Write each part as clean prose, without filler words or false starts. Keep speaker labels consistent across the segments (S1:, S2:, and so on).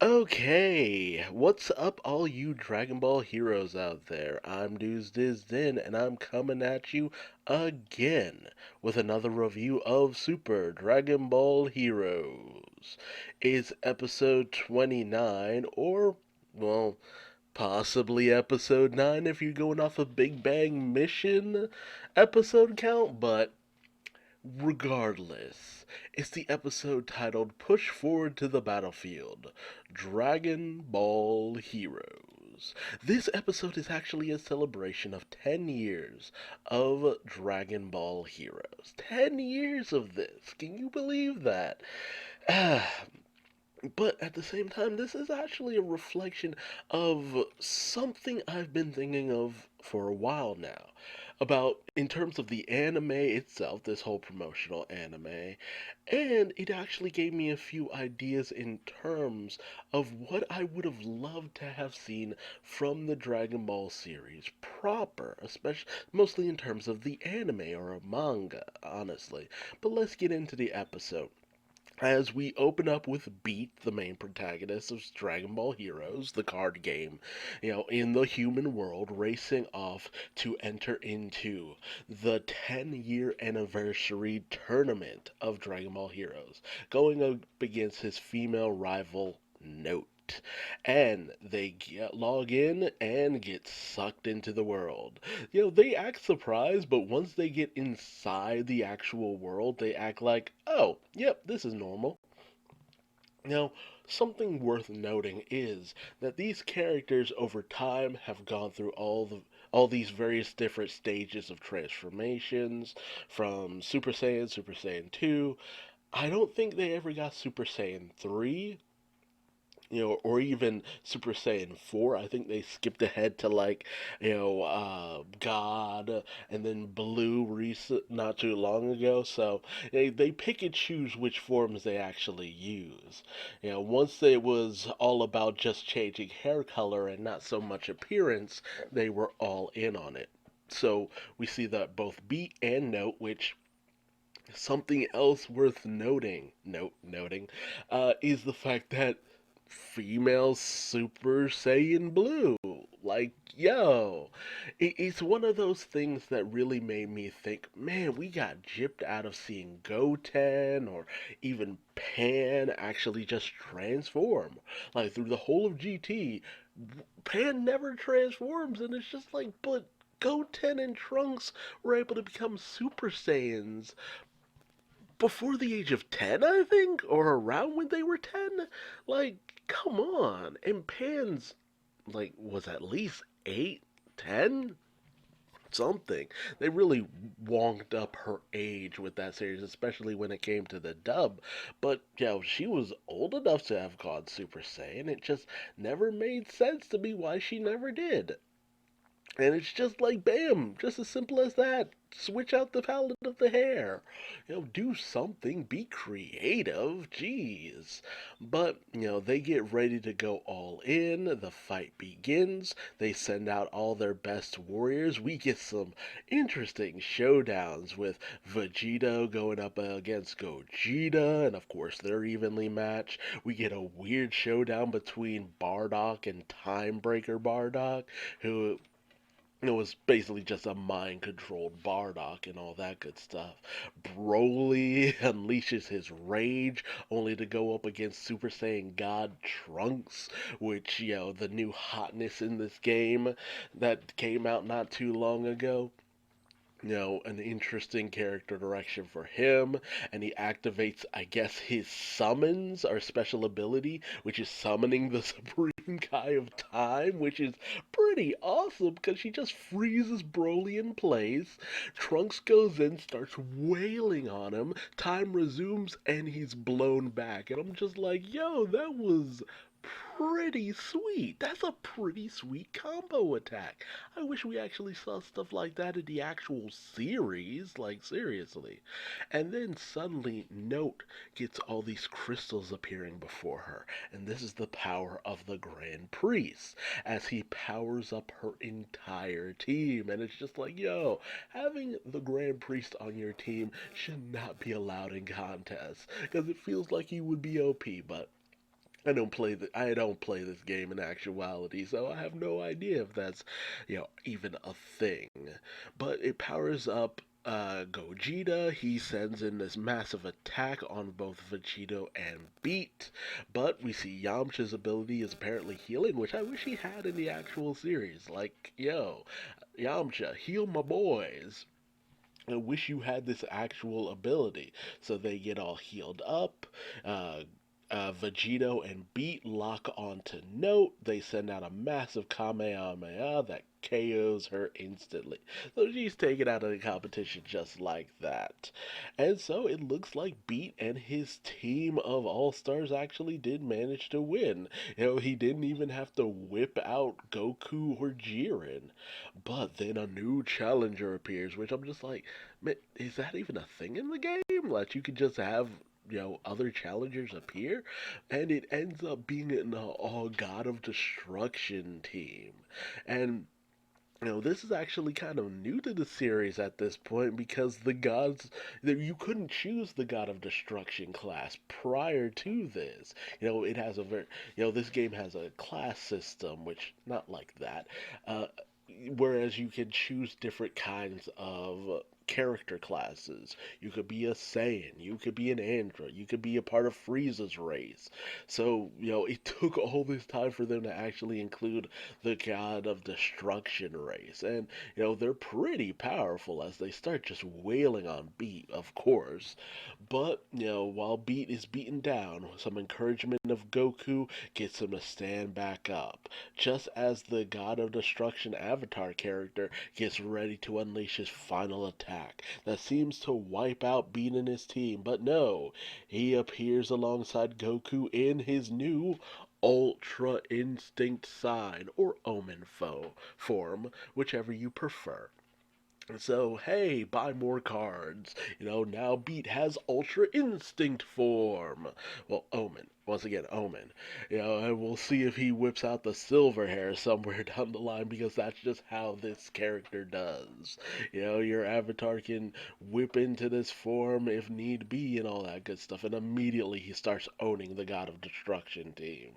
S1: Okay, what's up, all you Dragon Ball heroes out there? I'm Duuz-Diz-Din, and I'm coming at you again with another review of Super Dragon Ball Heroes. It's episode 29, or, well, possibly episode 9 if you're going off a Big Bang Mission episode count, but regardless, it's the episode titled Push Forward to the Battlefield Dragon Ball Heroes. This episode is actually a celebration of 10 years of Dragon Ball Heroes. 10 years of this. Can you believe that? But at the same time, this is actually a reflection of something I've been thinking of for a while now. About in terms of the anime itself, this whole promotional anime, and it actually gave me a few ideas in terms of what I would have loved to have seen from the Dragon Ball series proper, especially mostly in terms of the anime or a manga, honestly. But let's get into the episode as we open up with Beat, the main protagonist of Dragon Ball Heroes, the card game, in the human world, racing off to enter into the 10-year anniversary tournament of Dragon Ball Heroes, going up against his female rival, Note. And they log in and get sucked into the world. They act surprised, but once they get inside the actual world, they act like, oh, yep, this is normal. Now, something worth noting is that these characters over time have gone through all these various different stages of transformations from Super Saiyan, Super Saiyan 2. I don't think they ever got Super Saiyan 3, or even Super Saiyan 4. I think they skipped ahead to like, God, and then Blue recent not too long ago. So they pick and choose which forms they actually use. Once it was all about just changing hair color and not so much appearance, they were all in on it. So we see that both Beat and Note, which something else worth noting, is the fact that female Super Saiyan Blue. Like, yo, it's one of those things that really made me think, man, we got gypped out of seeing Goten or even Pan actually just transform. Like, through the whole of GT, Pan never transforms, and it's just like, but Goten and Trunks were able to become Super Saiyans before the age of 10, I think, or around when they were 10. Like, come on. And Pan's, like, was at least 8, 10, something. They really wonked up her age with that series, especially when it came to the dub. But, she was old enough to have gone Super Saiyan. It just never made sense to me why she never did. And it's just like, bam, just as simple as that. Switch out the palette of the hair. Do something. Be creative. Jeez. But, they get ready to go all in. The fight begins. They send out all their best warriors. We get some interesting showdowns with Vegeta going up against Gogeta. And, of course, they're evenly matched. We get a weird showdown between Bardock and Timebreaker Bardock, who it was basically just a mind controlled Bardock and all that good stuff. Broly unleashes his rage only to go up against Super Saiyan God Trunks, which, the new hotness in this game that came out not too long ago. An interesting character direction for him, and he activates, I guess, his summons or special ability, which is summoning the Supreme Kai of Time, which is pretty awesome because she just freezes Broly in place. Trunks goes in, starts wailing on him, time resumes, and he's blown back. And I'm just like, yo, that was pretty sweet. That's a pretty sweet combo attack. I wish we actually saw stuff like that in the actual series, like seriously. And then suddenly Note gets all these crystals appearing before her, and this is the power of the Grand Priest as he powers up her entire team. And it's just like, yo, having the Grand Priest on your team should not be allowed in contests because it feels like he would be OP, but I don't play this game in actuality, so I have no idea if that's, even a thing. But it powers up Gogeta. He sends in this massive attack on both Vegito and Beat. But we see Yamcha's ability is apparently healing, which I wish he had in the actual series. Like, yo, Yamcha, heal my boys. I wish you had this actual ability. So they get all healed up. Uh, Vegito and Beat lock onto Note. They send out a massive Kamehameha that KOs her instantly. So she's taken out of the competition just like that. And so it looks like Beat and his team of All Stars actually did manage to win. He didn't even have to whip out Goku or Jiren. But then a new challenger appears, which I'm just like, man, is that even a thing in the game? Like you could just have other challengers appear, and it ends up being an all God of Destruction team, and this is actually kind of new to the series at this point because the gods that you couldn't choose the God of Destruction class prior to this. It has a very this game has a class system, which not like that. Uh, Whereas you can choose different kinds of character classes. You could be a Saiyan, you could be an android, you could be a part of Frieza's race. So, it took all this time for them to actually include the God of Destruction race. And, they're pretty powerful as they start just wailing on Beat, of course. But, while Beat is beaten down, some encouragement of Goku gets him to stand back up. Just as the God of Destruction avatar character gets ready to unleash his final attack that seems to wipe out Beat and his team, but no, he appears alongside Goku in his new Ultra Instinct sign or Omen foe form, whichever you prefer. So, hey, buy more cards. Now Beat has Ultra Instinct form. Well, Omen. Once again, Omen. And we'll see if he whips out the silver hair somewhere down the line because that's just how this character does. Your avatar can whip into this form if need be and all that good stuff. And immediately he starts owning the God of Destruction team.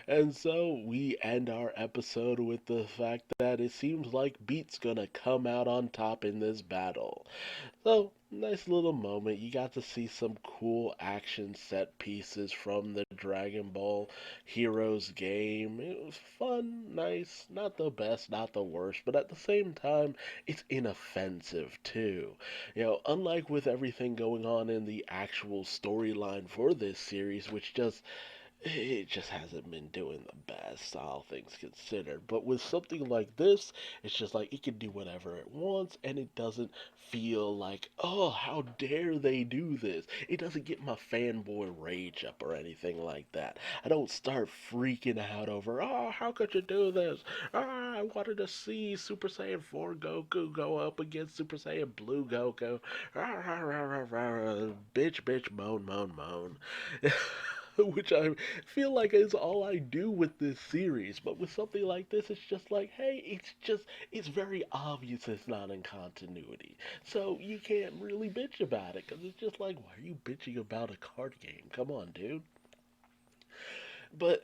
S1: And so we end our episode with the fact that it seems like Beat's gonna come out on top in this battle. So, nice little moment. You got to see some cool action set pieces from the Dragon Ball Heroes game. It was fun, nice, not the best, not the worst, but at the same time, it's inoffensive too. Unlike with everything going on in the actual storyline for this series, which it just hasn't been doing the best, all things considered. But with something like this, it's just like it can do whatever it wants, and it doesn't feel like, oh, how dare they do this? It doesn't get my fanboy rage up or anything like that. I don't start freaking out over, oh, how could you do this? Ah, I wanted to see Super Saiyan 4 Goku go up against Super Saiyan Blue Goku. Bitch, bitch, moan, moan, moan. Which I feel like is all I do with this series. But with something like this, it's just like, hey, it's very obvious it's not in continuity. So you can't really bitch about it because it's just like, why are you bitching about a card game? Come on, dude. But,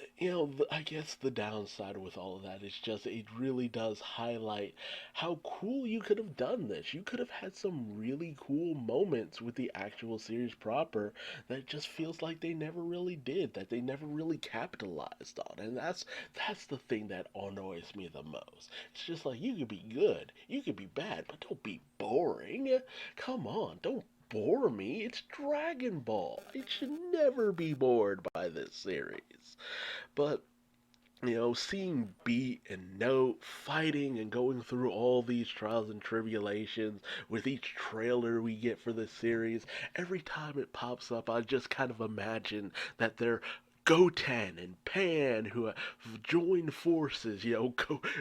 S1: I guess the downside with all of that is just it really does highlight how cool you could have done this. You could have had some really cool moments with the actual series proper that just feels like they never really did, that they never really capitalized on. And that's the thing that annoys me the most. It's just like you could be good, you could be bad, but don't be boring. Come on, don't bore me. It's Dragon Ball. I should never be bored by this series. But seeing Beat and Note fighting and going through all these trials and tribulations with each trailer we get for this series, every time it pops up, I just kind of imagine that they're Goten and Pan who have joined forces.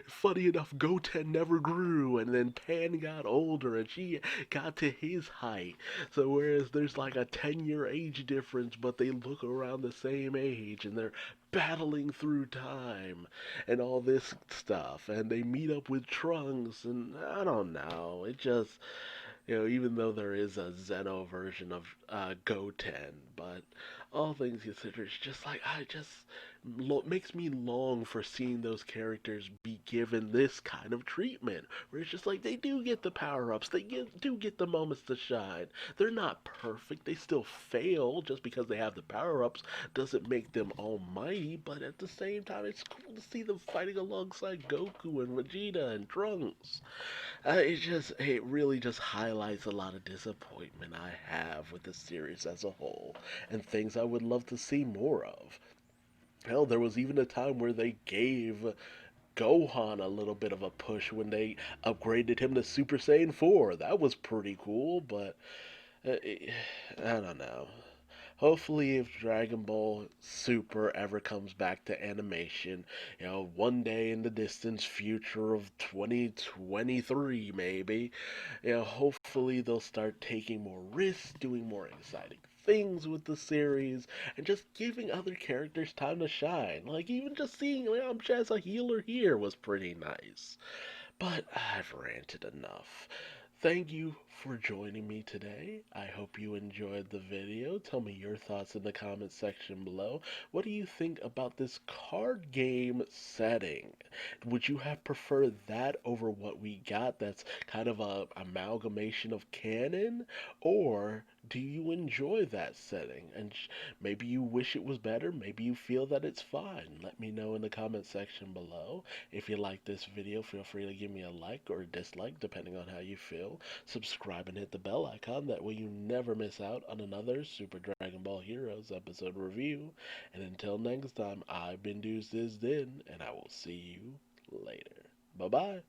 S1: Funny enough, Goten never grew, and then Pan got older and she got to his height. So whereas there's like a 10-year age difference, but they look around the same age and they're battling through time and all this stuff, and they meet up with Trunks, and I don't know. It just even though there is a Zeno version of Goten, but all things considered, it's just like I just makes me long for seeing those characters be given this kind of treatment, where it's just like they do get the power ups, do get the moments to shine. They're not perfect; they still fail. Just because they have the power ups doesn't make them almighty. But at the same time, it's cool to see them fighting alongside Goku and Vegeta and Trunks. It really just highlights a lot of disappointment I have with the series as a whole, and things I would love to see more of. Hell, there was even a time where they gave Gohan a little bit of a push when they upgraded him to Super Saiyan 4. That was pretty cool, but uh, I don't know. Hopefully, if Dragon Ball Super ever comes back to animation, one day in the distant future of 2023, maybe, hopefully they'll start taking more risks, doing more exciting things with the series, and just giving other characters time to shine. Like, even just seeing Yamcha as a healer here was pretty nice. But I've ranted enough. Thank you for joining me today. I hope you enjoyed the video. Tell me your thoughts in the comment section below. What do you think about this card game setting? Would you have preferred that over what we got that's kind of a amalgamation of canon? Or do you enjoy that setting? And maybe you wish it was better, maybe you feel that it's fine. Let me know in the comment section below. If you like this video, feel free to give me a like or a dislike, depending on how you feel. Subscribe and hit the bell icon, that way you never miss out on another Super Dragon Ball Heroes episode review. And until next time, I've been Duuz-Diz-Din, and I will see you later. Bye bye.